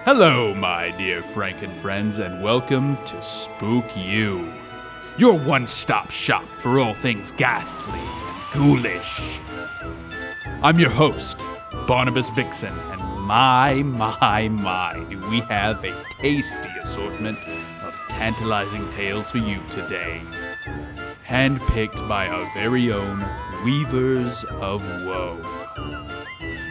Hello, my dear Franken friends, and welcome to Spookyou, your one-stop shop for all things ghastly and ghoulish. I'm your host, Barnabas Vixen, and my, do we have a tasty assortment of tantalizing tales for you today. Handpicked by our very own Weavers of Woe.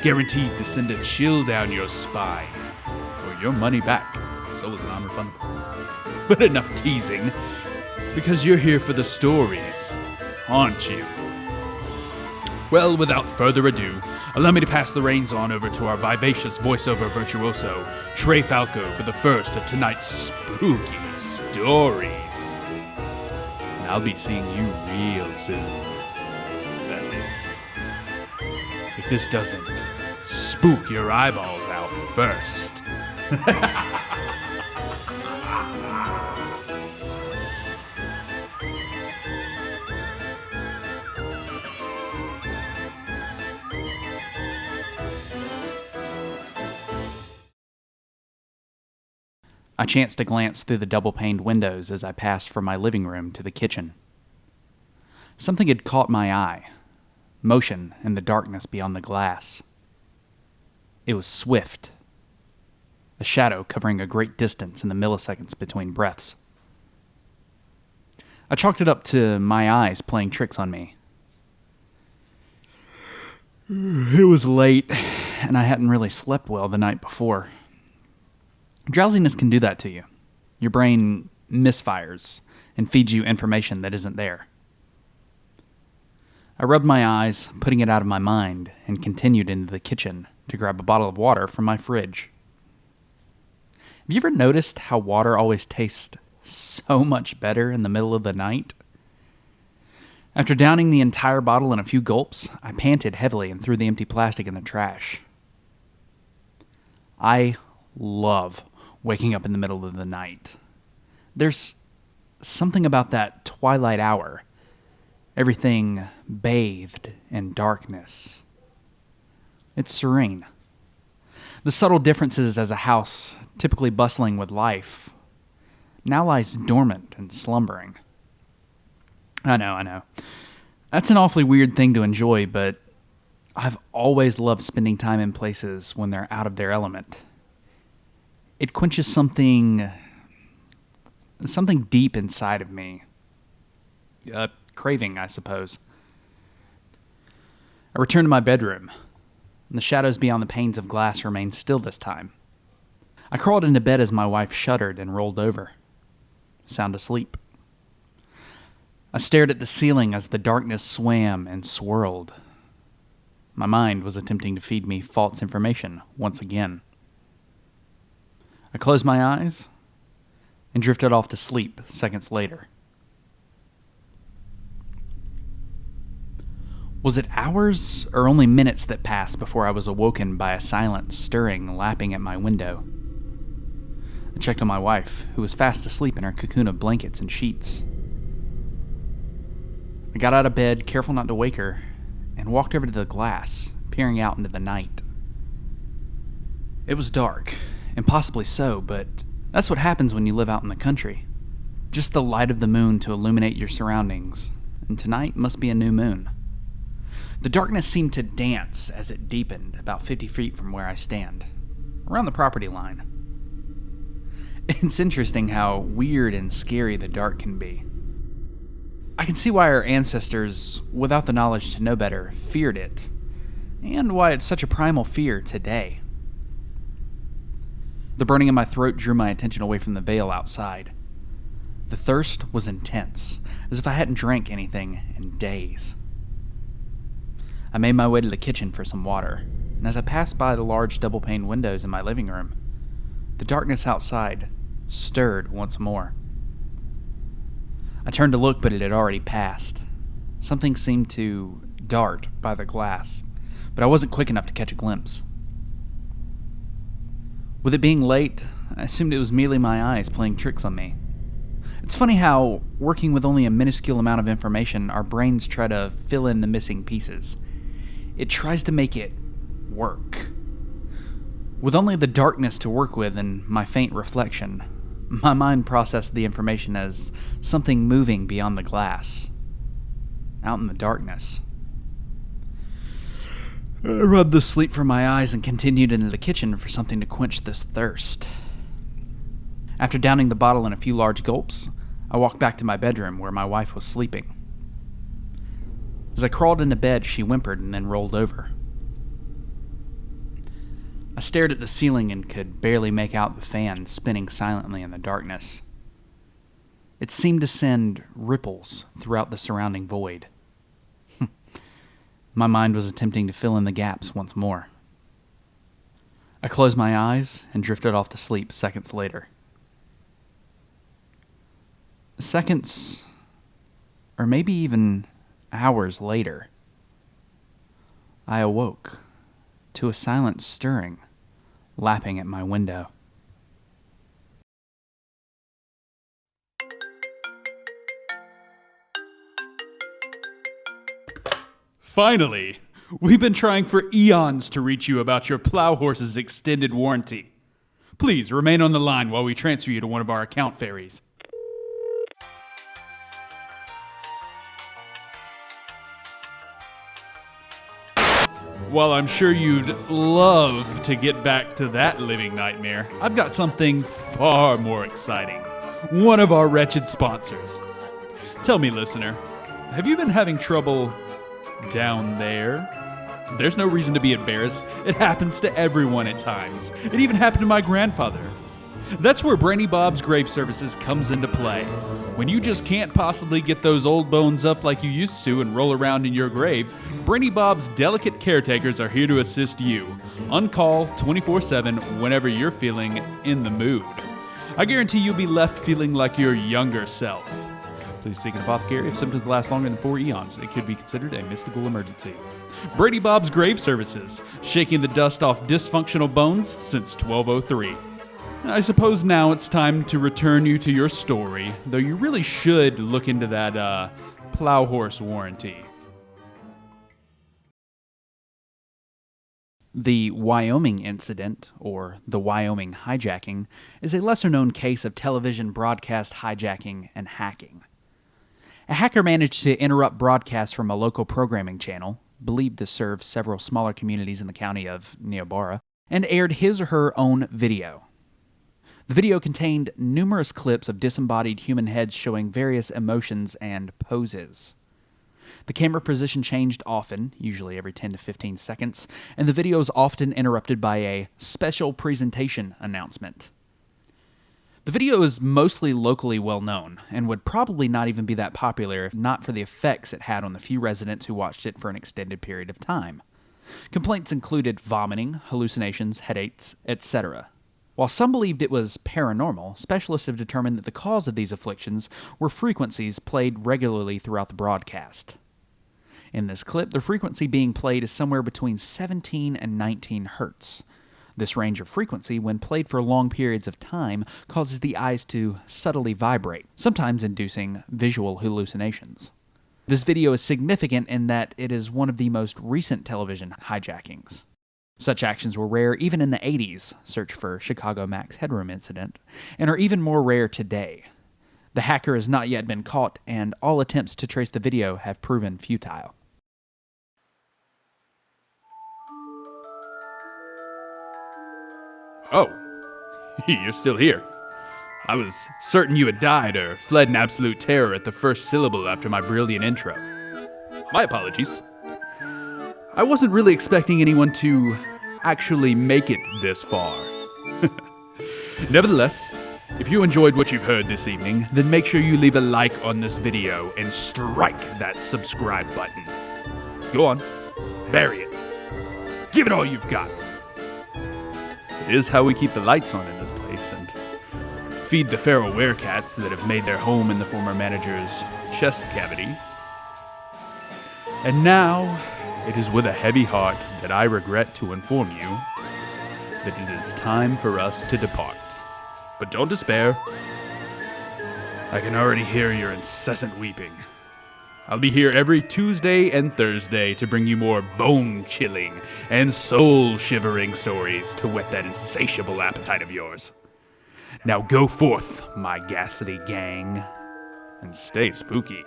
Guaranteed to send a chill down your spine, or your money back, so is non-refundable. But enough teasing, because you're here for the stories, aren't you? Well, without further ado, allow me to pass the reins on over to our vivacious voiceover virtuoso, Trey Falco, for the first of tonight's spooky stories. And I'll be seeing you real soon. That is, if this doesn't spook your eyeballs out first. I chanced to glance through the double-paned windows as I passed from my living room to the kitchen. Something had caught my eye. Motion in the darkness beyond the glass. It was swift. A shadow covering a great distance in the milliseconds between breaths. I chalked it up to my eyes playing tricks on me. It was late, and I hadn't really slept well the night before. Drowsiness can do that to you. Your brain misfires and feeds you information that isn't there. I rubbed my eyes, putting it out of my mind, and continued into the kitchen to grab a bottle of water from my fridge. Have you ever noticed how water always tastes so much better in the middle of the night? After downing the entire bottle in a few gulps, I panted heavily and threw the empty plastic in the trash. I love waking up in the middle of the night. There's something about that twilight hour. Everything bathed in darkness. It's serene. The subtle differences as a house, typically bustling with life, now lies dormant and slumbering. I know. That's an awfully weird thing to enjoy, but I've always loved spending time in places when they're out of their element. It quenches something deep inside of me. A craving, I suppose. I returned to my bedroom, and the shadows beyond the panes of glass remained still this time. I crawled into bed as my wife shuddered and rolled over, sound asleep. I stared at the ceiling as the darkness swam and swirled. My mind was attempting to feed me false information once again. I closed my eyes and drifted off to sleep seconds later. Was it hours or only minutes that passed before I was awoken by a silent stirring lapping at my window? I checked on my wife, who was fast asleep in her cocoon of blankets and sheets. I got out of bed, careful not to wake her, and walked over to the glass, peering out into the night. It was dark. Impossibly so, but that's what happens when you live out in the country. Just the light of the moon to illuminate your surroundings, and tonight must be a new moon. The darkness seemed to dance as it deepened about 50 feet from where I stand, around the property line. It's interesting how weird and scary the dark can be. I can see why our ancestors, without the knowledge to know better, feared it, and why it's such a primal fear today. The burning in my throat drew my attention away from the veil outside. The thirst was intense, as if I hadn't drank anything in days. I made my way to the kitchen for some water, and as I passed by the large double-paned windows in my living room, the darkness outside stirred once more. I turned to look, but it had already passed. Something seemed to dart by the glass, but I wasn't quick enough to catch a glimpse. With it being late, I assumed it was merely my eyes playing tricks on me. It's funny how, working with only a minuscule amount of information, our brains try to fill in the missing pieces. It tries to make it work. With only the darkness to work with and my faint reflection, my mind processed the information as something moving beyond the glass, out in the darkness. I rubbed the sleep from my eyes and continued into the kitchen for something to quench this thirst. After downing the bottle in a few large gulps, I walked back to my bedroom where my wife was sleeping. As I crawled into bed, she whimpered and then rolled over. I stared at the ceiling and could barely make out the fan spinning silently in the darkness. It seemed to send ripples throughout the surrounding void. My mind was attempting to fill in the gaps once more. I closed my eyes and drifted off to sleep seconds later. Seconds, or maybe even hours later, I awoke to a silent stirring lapping at my window. Finally! We've been trying for eons to reach you about your plow horse's extended warranty. Please remain on the line while we transfer you to one of our account fairies. While I'm sure you'd love to get back to that living nightmare, I've got something far more exciting. One of our wretched sponsors. Tell me, listener, have you been having trouble down there? There's no reason to be embarrassed. It happens to everyone at times. It even happened to my grandfather. That's where Brainy Bob's Grave Services comes into play. When you just can't possibly get those old bones up like you used to and roll around in your grave, Brainy Bob's delicate caretakers are here to assist you. On call 24/7 whenever you're feeling in the mood. I guarantee you'll be left feeling like your younger self. Please seek an apothecary if symptoms last longer than 4 eons. It could be considered a mystical emergency. Brady Bob's Grave Services, shaking the dust off dysfunctional bones since 1203. I suppose now it's time to return you to your story, though you really should look into that, plow horse warranty. The Wyoming Incident, or the Wyoming hijacking, is a lesser-known case of television broadcast hijacking and hacking. A hacker managed to interrupt broadcasts from a local programming channel, believed to serve several smaller communities in the county of Niobrara, and aired his or her own video. The video contained numerous clips of disembodied human heads showing various emotions and poses. The camera position changed often, usually every 10 to 15 seconds, and the video is often interrupted by a special presentation announcement. The video is mostly locally well known, and would probably not even be that popular if not for the effects it had on the few residents who watched it for an extended period of time. Complaints included vomiting, hallucinations, headaches, etc. While some believed it was paranormal, specialists have determined that the cause of these afflictions were frequencies played regularly throughout the broadcast. In this clip, the frequency being played is somewhere between 17 and 19 hertz. This range of frequency, when played for long periods of time, causes the eyes to subtly vibrate, sometimes inducing visual hallucinations. This video is significant in that it is one of the most recent television hijackings. Such actions were rare even in the 80s, search for Chicago Max Headroom Incident, and are even more rare today. The hacker has not yet been caught, and all attempts to trace the video have proven futile. Oh, you're still here. I was certain you had died or fled in absolute terror at the first syllable after my brilliant intro. My apologies. I wasn't really expecting anyone to actually make it this far. Nevertheless, if you enjoyed what you've heard this evening, then make sure you leave a like on this video and strike that subscribe button. Go on, bury it. Give it all you've got. It is how we keep the lights on in this place and feed the feral werecats that have made their home in the former manager's chest cavity. And now, it is with a heavy heart that I regret to inform you that it is time for us to depart. But don't despair. I can already hear your incessant weeping. I'll be here every Tuesday and Thursday to bring you more bone-chilling and soul-shivering stories to whet that insatiable appetite of yours. Now go forth, my ghastly gang, and stay spooky.